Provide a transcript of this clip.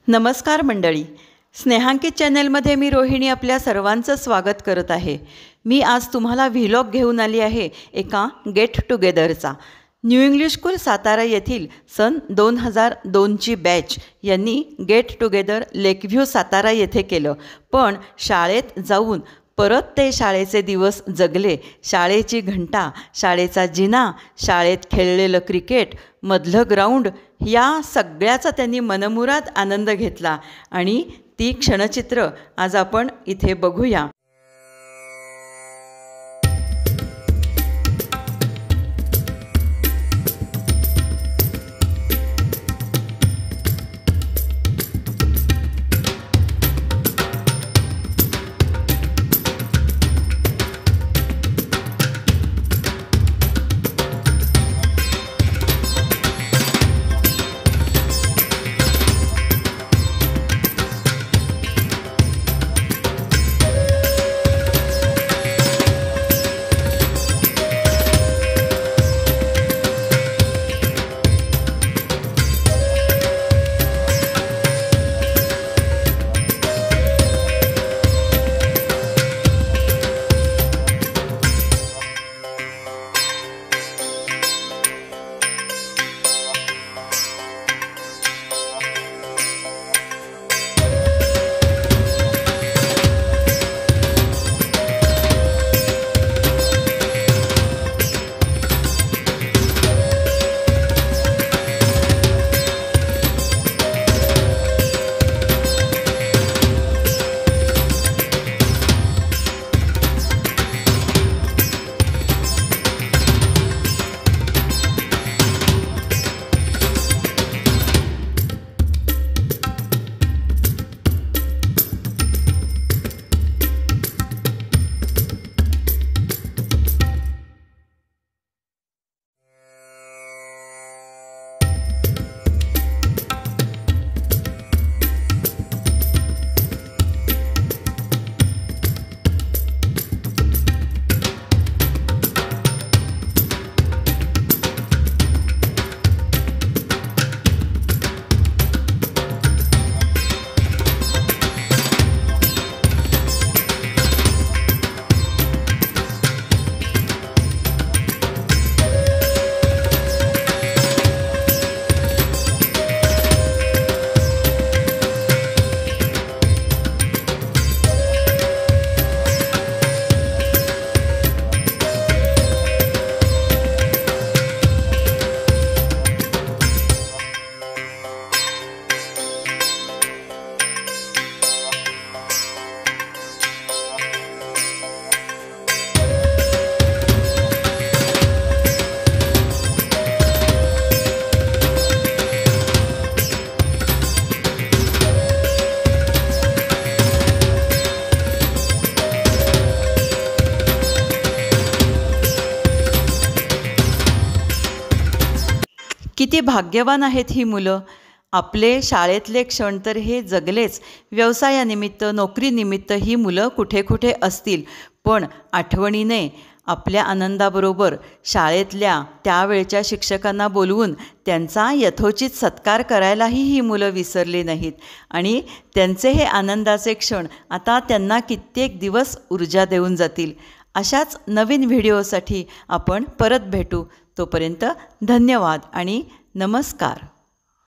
नमस्कार मंडळी, स्नेहांकित चॅनलमध्ये मी रोहिणी आपल्या सर्वांचं स्वागत करत आहे। मी आज तुम्हाला व्हिलॉग घेऊन आली आहे एका गेट टुगेदरचा। न्यू इंग्लिश स्कूल सातारा येथील सन 2002ची बॅच यांनी गेट टुगेदर लेकव्ह्यू सातारा येथे केलं। पण शाळेत जाऊन परत ते शाळेचे दिवस जगले। शाळेची घंटा, शाळेचा जिना, शाळेत खेळलेलं क्रिकेट, मधलं ग्राउंड या सगळ्याचा त्यांनी मनमुराद आनंद घेतला आणि ती क्षणचित्र आज आपण इथे बघूया। किती भाग्यवान आहेत ही मुलं। आपले शाळेतले क्षण तर हे जगलेच, व्यवसायानिमित्त, नोकरीनिमित्त ही मुलं कुठे कुठे असतील, पण आठवणीने आपल्या आनंदाबरोबर शाळेतल्या त्यावेळच्या शिक्षकांना बोलवून त्यांचा यथोचित सत्कार करायलाही ही मुलं विसरली नाहीत आणि त्यांचे हे आनंदाचे क्षण आता त्यांना कित्येक दिवस ऊर्जा देऊन जातील। अशाच नवीन व्हिडिओसाठी आपण परत भेटू। तोपर्यंत धन्यवाद आणि नमस्कार।